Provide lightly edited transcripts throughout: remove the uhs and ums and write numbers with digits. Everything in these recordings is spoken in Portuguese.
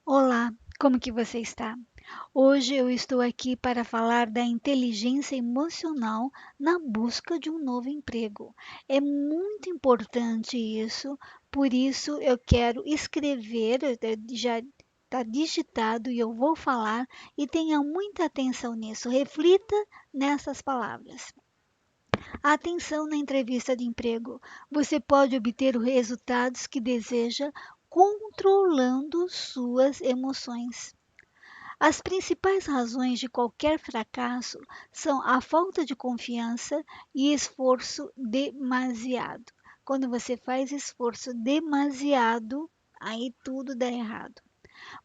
Olá, como que você está? Hoje eu estou aqui para falar da inteligência emocional na busca de um novo emprego. É muito importante isso, por isso eu quero escrever, já está digitado e eu vou falar e tenha muita atenção nisso. Reflita nessas palavras. Atenção na entrevista de emprego. Você pode obter os resultados que deseja controlando suas emoções. As principais razões de qualquer fracasso são a falta de confiança e esforço demasiado. Quando você faz esforço demasiado, aí tudo dá errado.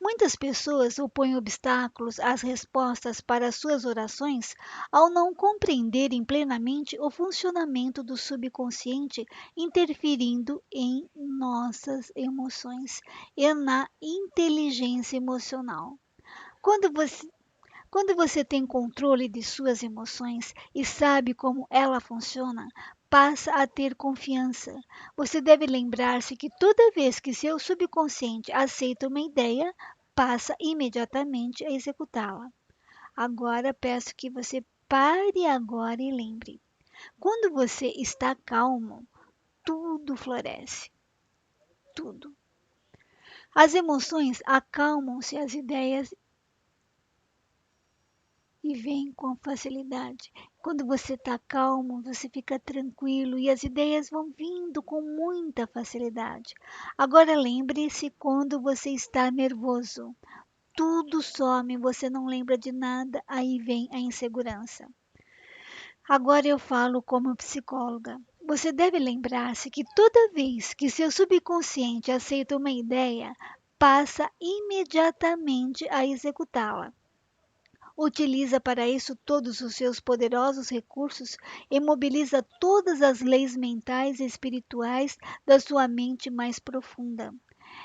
Muitas pessoas opõem obstáculos às respostas para suas orações ao não compreenderem plenamente o funcionamento do subconsciente, interferindo em nossas emoções e na inteligência emocional. Quando você quando você tem controle de suas emoções e sabe como ela funciona, passa a ter confiança. Você deve lembrar-se que toda vez que seu subconsciente aceita uma ideia, passa imediatamente a executá-la. Agora peço que você pare agora e lembre. Quando você está calmo, tudo floresce, tudo. As emoções acalmam-se, as ideias e vem com facilidade. Quando você está calmo, você fica tranquilo e as ideias vão vindo com muita facilidade. Agora lembre-se quando você está nervoso. Tudo some, você não lembra de nada, aí vem a insegurança. Agora eu falo como psicóloga. Você deve lembrar-se que toda vez que seu subconsciente aceita uma ideia, passa imediatamente a executá-la. Utiliza para isso todos os seus poderosos recursos e mobiliza todas as leis mentais e espirituais da sua mente mais profunda.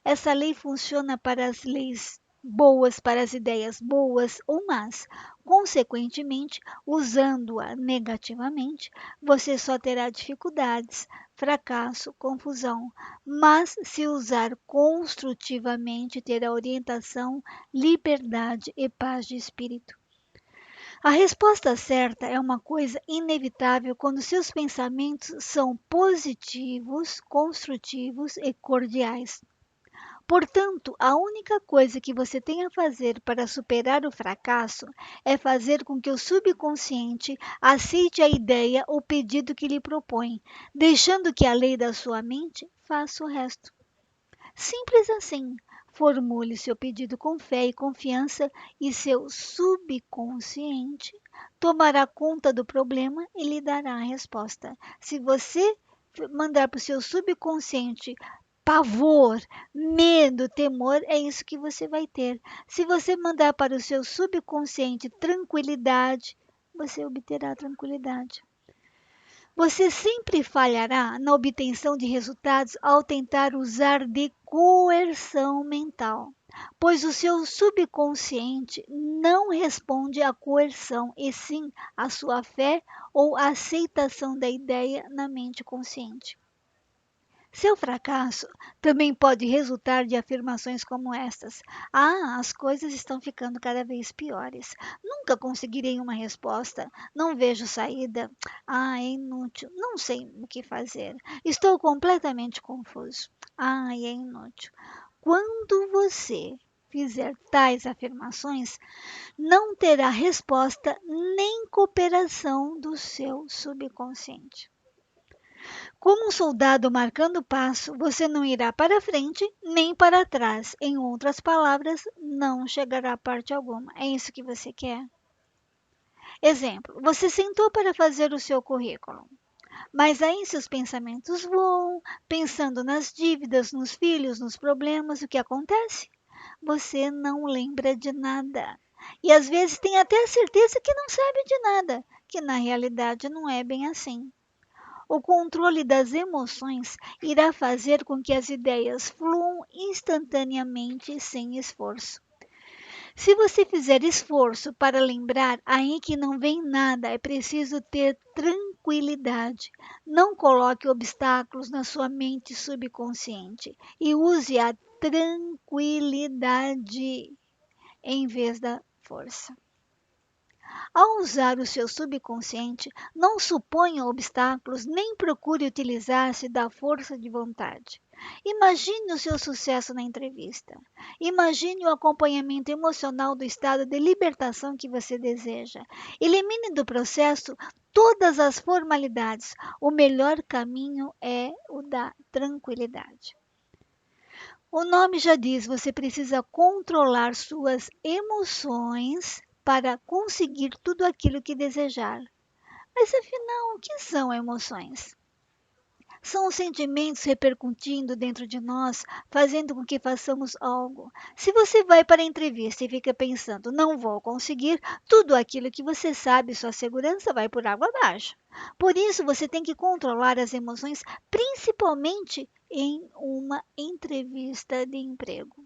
Essa lei funciona para as leis boas, para as ideias boas ou más. Consequentemente, usando-a negativamente, você só terá dificuldades, fracasso, confusão. Mas se usar construtivamente, terá orientação, liberdade e paz de espírito. A resposta certa é uma coisa inevitável quando seus pensamentos são positivos, construtivos e cordiais. Portanto, a única coisa que você tem a fazer para superar o fracasso é fazer com que o subconsciente aceite a ideia ou pedido que lhe propõe, deixando que a lei da sua mente faça o resto. Simples assim. Formule seu pedido com fé e confiança e seu subconsciente tomará conta do problema e lhe dará a resposta. Se você mandar para o seu subconsciente pavor, medo, temor, é isso que você vai ter. Se você mandar para o seu subconsciente tranquilidade, você obterá tranquilidade. Você sempre falhará na obtenção de resultados ao tentar usar de coerção mental, pois o seu subconsciente não responde à coerção, e sim à sua fé ou aceitação da ideia na mente consciente. Seu fracasso também pode resultar de afirmações como estas: Ah, as coisas estão ficando cada vez piores. Nunca conseguirei uma resposta. Não vejo saída. Ah, é inútil. Não sei o que fazer. Estou completamente confuso. Ah, é inútil. Quando você fizer tais afirmações, não terá resposta nem cooperação do seu subconsciente. Como um soldado marcando passo, você não irá para frente nem para trás. Em outras palavras, não chegará a parte alguma. É isso que você quer? Exemplo: você sentou para fazer o seu currículo, mas aí seus pensamentos voam, pensando nas dívidas, nos filhos, nos problemas. O que acontece? Você não lembra de nada. E às vezes tem até a certeza que não sabe de nada, que na realidade não é bem assim. O controle das emoções irá fazer com que as ideias fluam instantaneamente sem esforço. Se você fizer esforço para lembrar, aí que não vem nada, é preciso ter tranquilidade. Não coloque obstáculos na sua mente subconsciente e use a tranquilidade. tranquilidade em vez da força. Ao usar o seu subconsciente, não suponha obstáculos nem procure utilizar-se da força de vontade. Imagine o seu sucesso na entrevista. Imagine o acompanhamento emocional do estado de libertação que você deseja. Elimine do processo todas as formalidades. O melhor caminho é o da tranquilidade. O nome já diz, você precisa controlar suas emoções para conseguir tudo aquilo que desejar. Mas afinal, o que são emoções? São os sentimentos repercutindo dentro de nós, fazendo com que façamos algo. Se você vai para a entrevista e fica pensando, não vou conseguir, tudo aquilo que você sabe, sua segurança vai por água abaixo. Por isso, você tem que controlar as emoções, principalmente em uma entrevista de emprego.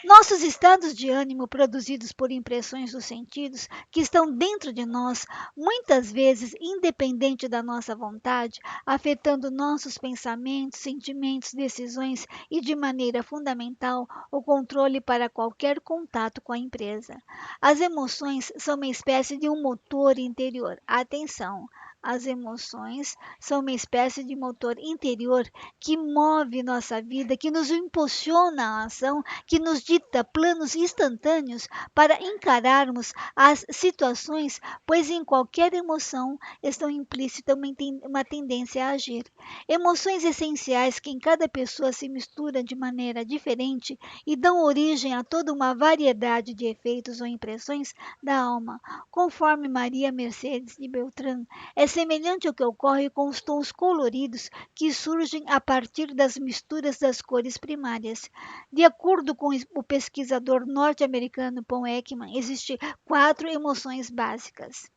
Nossos estados de ânimo, produzidos por impressões dos sentidos que estão dentro de nós, muitas vezes independente da nossa vontade, afetando nossos pensamentos, sentimentos, decisões e, de maneira fundamental, o controle para qualquer contato com a empresa. As emoções são uma espécie de um motor interior. Atenção! As emoções são uma espécie de motor interior que move nossa vida, que nos impulsiona à ação, que nos dita planos instantâneos para encararmos as situações, pois em qualquer emoção estão implícita uma tendência a agir. Emoções essenciais que em cada pessoa se misturam de maneira diferente e dão origem a toda uma variedade de efeitos ou impressões da alma, conforme Maria Mercedes de Beltrán. É semelhante ao que ocorre com os tons coloridos que surgem a partir das misturas das cores primárias. De acordo com o pesquisador norte-americano Paul Ekman, existem 4 emoções básicas: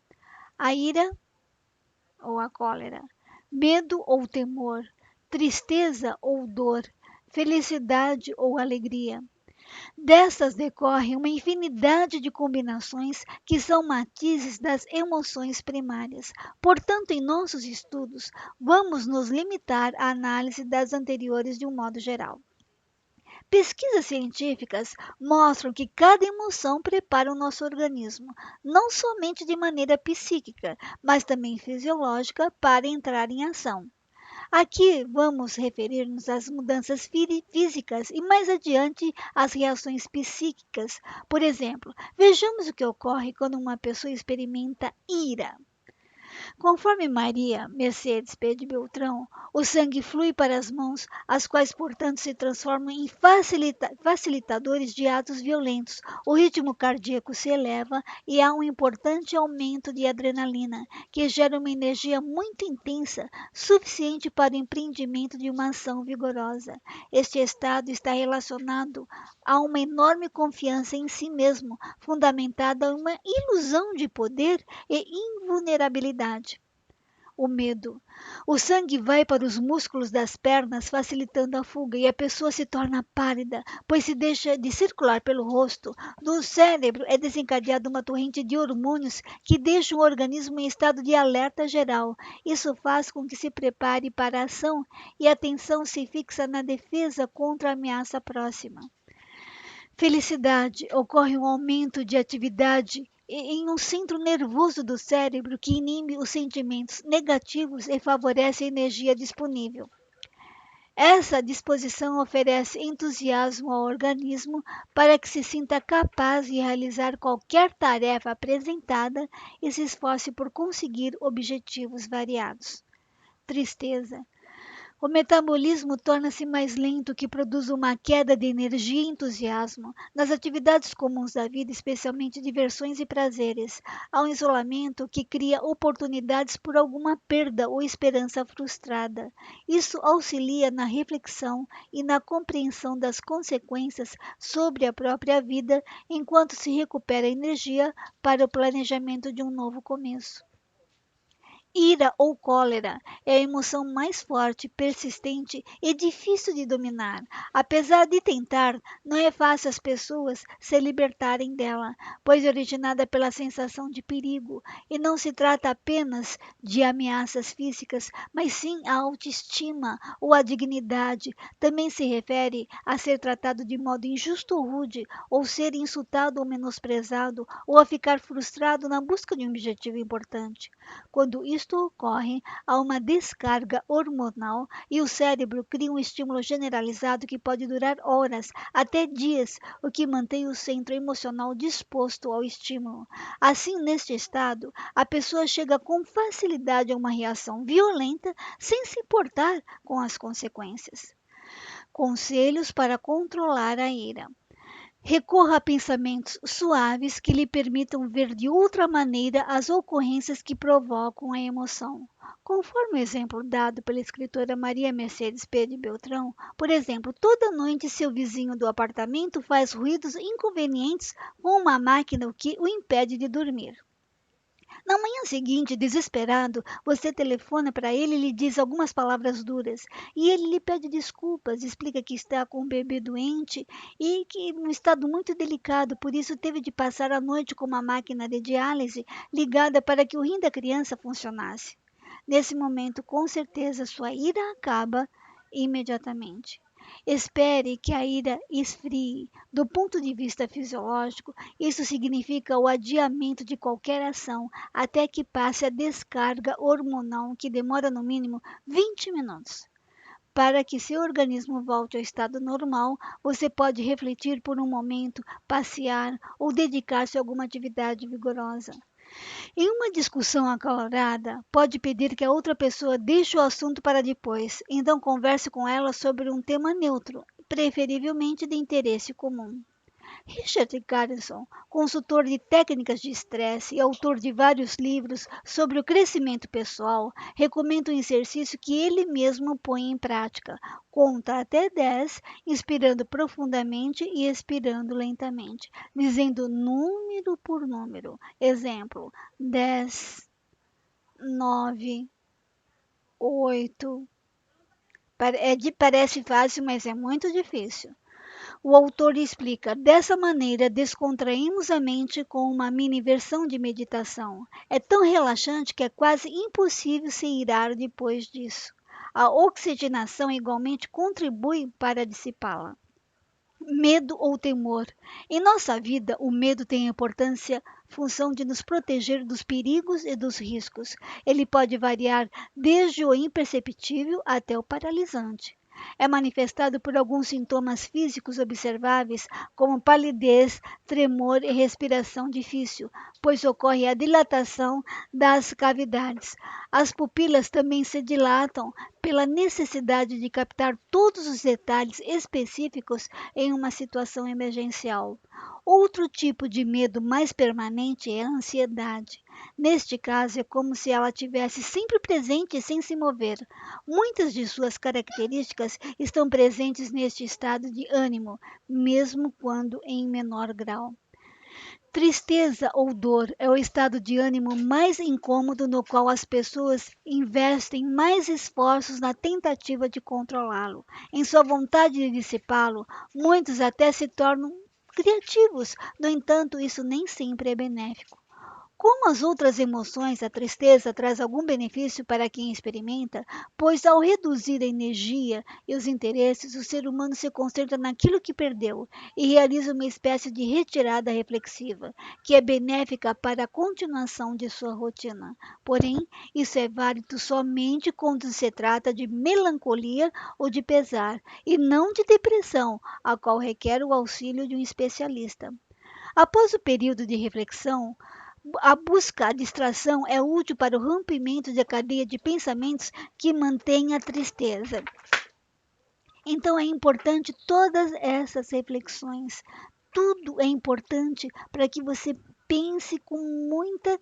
a ira ou a cólera, medo ou temor, tristeza ou dor, felicidade ou alegria. Dessas decorre uma infinidade de combinações que são matizes das emoções primárias. Portanto, em nossos estudos, vamos nos limitar à análise das anteriores de um modo geral. Pesquisas científicas mostram que cada emoção prepara o nosso organismo, não somente de maneira psíquica, mas também fisiológica, para entrar em ação. Aqui vamos referir-nos às mudanças físicas e mais adiante às reações psíquicas. Por exemplo, vejamos o que ocorre quando uma pessoa experimenta ira. Conforme Maria Mercedes P. de Beltrão, o sangue flui para as mãos, as quais, portanto, se transformam em facilitadores de atos violentos. O ritmo cardíaco se eleva e há um importante aumento de adrenalina, que gera uma energia muito intensa, suficiente para o empreendimento de uma ação vigorosa. Este estado está relacionado a uma enorme confiança em si mesmo, fundamentada em uma ilusão de poder e invulnerabilidade. O medo. O sangue vai para os músculos das pernas, facilitando a fuga, e a pessoa se torna pálida, pois se deixa de circular pelo rosto. No cérebro é desencadeada uma torrente de hormônios que deixa o organismo em estado de alerta geral. Isso faz com que se prepare para a ação e a atenção se fixa na defesa contra a ameaça próxima. Felicidade. Ocorre um aumento de atividade em um centro nervoso do cérebro que inibe os sentimentos negativos e favorece a energia disponível. Essa disposição oferece entusiasmo ao organismo para que se sinta capaz de realizar qualquer tarefa apresentada e se esforce por conseguir objetivos variados. Tristeza. O metabolismo torna-se mais lento, o que produz uma queda de energia e entusiasmo nas atividades comuns da vida, especialmente diversões e prazeres. Há um isolamento que cria oportunidades por alguma perda ou esperança frustrada. Isso auxilia na reflexão e na compreensão das consequências sobre a própria vida, enquanto se recupera energia para o planejamento de um novo começo. Ira ou cólera é a emoção mais forte, persistente e difícil de dominar. Apesar de tentar, não é fácil as pessoas se libertarem dela, pois é originada pela sensação de perigo e não se trata apenas de ameaças físicas, mas sim a autoestima ou a dignidade. Também se refere a ser tratado de modo injusto ou rude, ou ser insultado ou menosprezado, ou a ficar frustrado na busca de um objetivo importante. Quando isto ocorre, há uma descarga hormonal e o cérebro cria um estímulo generalizado que pode durar horas, até dias, o que mantém o centro emocional disposto ao estímulo. Assim, neste estado, a pessoa chega com facilidade a uma reação violenta sem se importar com as consequências. Conselhos para controlar a ira. Recorra a pensamentos suaves que lhe permitam ver de outra maneira as ocorrências que provocam a emoção. Conforme o exemplo dado pela escritora Maria Mercedes P. de Beltrão, por exemplo, toda noite seu vizinho do apartamento faz ruídos inconvenientes com uma máquina que o impede de dormir. Na manhã seguinte, desesperado, você telefona para ele e lhe diz algumas palavras duras. E ele lhe pede desculpas, explica que está com um bebê doente e que em um estado muito delicado, por isso teve de passar a noite com uma máquina de diálise ligada para que o rim da criança funcionasse. Nesse momento, com certeza, sua ira acaba imediatamente. Espere que a ira esfrie. Do ponto de vista fisiológico, isso significa o adiamento de qualquer ação até que passe a descarga hormonal, que demora no mínimo 20 minutos. Para que seu organismo volte ao estado normal, você pode refletir por um momento, passear ou dedicar-se a alguma atividade vigorosa. Em uma discussão acalorada, pode pedir que a outra pessoa deixe o assunto para depois, então converse com ela sobre um tema neutro, preferivelmente de interesse comum. Richard Garrison, consultor de técnicas de estresse e autor de vários livros sobre o crescimento pessoal, recomenda um exercício que ele mesmo põe em prática. Conta até 10, inspirando profundamente e expirando lentamente, dizendo número por número. Exemplo: 10, 9, 8. Parece fácil, mas é muito difícil. O autor explica: dessa maneira, descontraímos a mente com uma mini versão de meditação. É tão relaxante que é quase impossível se irar depois disso. A oxigenação igualmente contribui para dissipá-la. Medo ou temor. Em nossa vida, o medo tem importância função de nos proteger dos perigos e dos riscos. Ele pode variar desde o imperceptível até o paralisante. É manifestado por alguns sintomas físicos observáveis, como palidez, tremor e respiração difícil, pois ocorre a dilatação das cavidades. As pupilas também se dilatam pela necessidade de captar todos os detalhes específicos em uma situação emergencial. Outro tipo de medo mais permanente é a ansiedade. Neste caso, é como se ela tivesse sempre presente sem se mover. Muitas de suas características estão presentes neste estado de ânimo, mesmo quando em menor grau. Tristeza ou dor é o estado de ânimo mais incômodo no qual as pessoas investem mais esforços na tentativa de controlá-lo. Em sua vontade de dissipá-lo, muitos até se tornam criativos, no entanto, isso nem sempre é benéfico. Como as outras emoções, a tristeza traz algum benefício para quem experimenta, pois ao reduzir a energia e os interesses, o ser humano se concentra naquilo que perdeu e realiza uma espécie de retirada reflexiva, que é benéfica para a continuação de sua rotina. Porém, isso é válido somente quando se trata de melancolia ou de pesar, e não de depressão, a qual requer o auxílio de um especialista. Após o período de reflexão, a busca, a distração é útil para o rompimento da cadeia de pensamentos que mantém a tristeza. Então é importante todas essas reflexões. Tudo é importante para que você pense com muita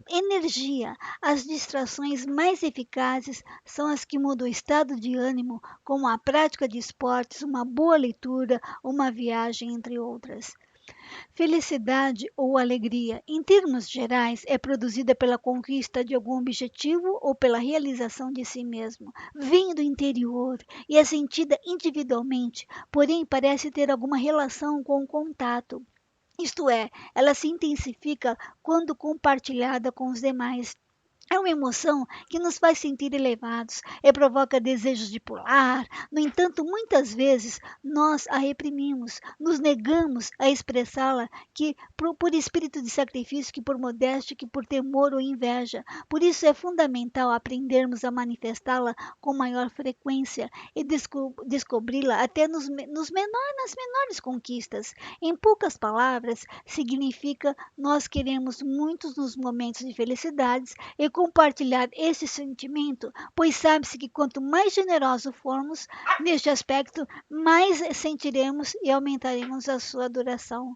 energia. As distrações mais eficazes são as que mudam o estado de ânimo, como a prática de esportes, uma boa leitura, uma viagem, entre outras. Felicidade ou alegria, em termos gerais, é produzida pela conquista de algum objetivo ou pela realização de si mesmo. Vem do interior e é sentida individualmente, porém parece ter alguma relação com o contato. Isto é, ela se intensifica quando compartilhada com os demais. É uma emoção que nos faz sentir elevados e provoca desejos de pular. No entanto, muitas vezes nós a reprimimos, nos negamos a expressá-la, que por espírito de sacrifício, que por modéstia, que por temor ou inveja. Por isso é fundamental aprendermos a manifestá-la com maior frequência e descobri-la até nas menores conquistas. Em poucas palavras, significa nós queremos muitos nos momentos de felicidades e compartilhar esse sentimento, pois sabe-se que quanto mais generosos formos neste aspecto, mais sentiremos e aumentaremos a sua duração.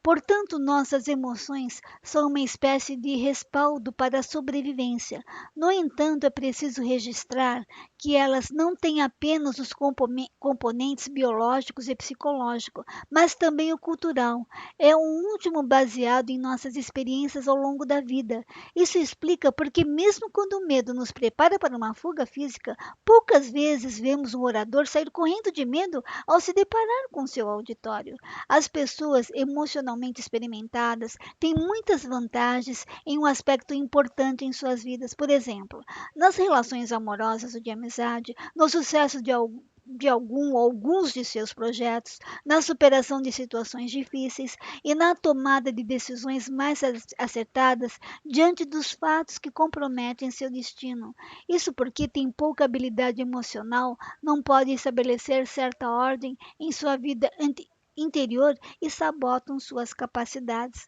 Portanto, nossas emoções são uma espécie de respaldo para a sobrevivência. No entanto, é preciso registrar que elas não têm apenas os componentes biológicos e psicológicos, mas também o cultural. É um último baseado em nossas experiências ao longo da vida. Isso explica porque, mesmo quando o medo nos prepara para uma fuga física, poucas vezes vemos um orador sair correndo de medo ao se deparar com seu auditório. As pessoas emocionalmente experimentadas têm muitas vantagens em um aspecto importante em suas vidas. Por exemplo, nas relações amorosas ou de amizade, no sucesso de algum ou alguns de seus projetos, na superação de situações difíceis e na tomada de decisões mais acertadas diante dos fatos que comprometem seu destino. Isso porque tem pouca habilidade emocional, não pode estabelecer certa ordem em sua vida interior e sabotam suas capacidades,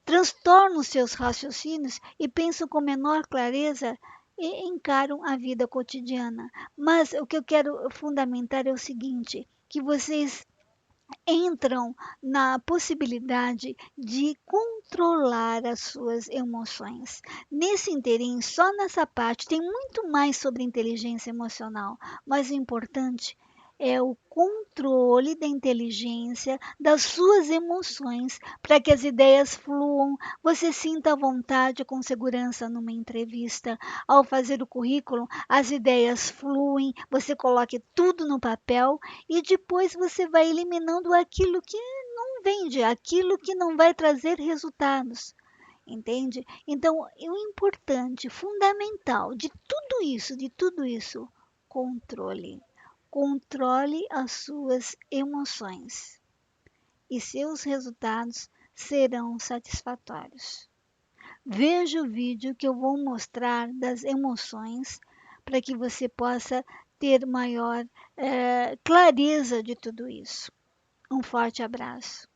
transtornam seus raciocínios e pensam com menor clareza e encaram a vida cotidiana. Mas o que eu quero fundamentar é o seguinte, que vocês entram na possibilidade de controlar as suas emoções. Nesse interim, só nessa parte, tem muito mais sobre inteligência emocional, mas o importante é o controle da inteligência das suas emoções para que as ideias fluam, você sinta à vontade com segurança numa entrevista. Ao fazer o currículo, as ideias fluem, você coloque tudo no papel e depois você vai eliminando aquilo que não vende, aquilo que não vai trazer resultados. Entende? Então, o importante, fundamental de tudo isso, controle. Controle as suas emoções e seus resultados serão satisfatórios. Veja o vídeo que eu vou mostrar das emoções para que você possa ter maior clareza de tudo isso. Um forte abraço.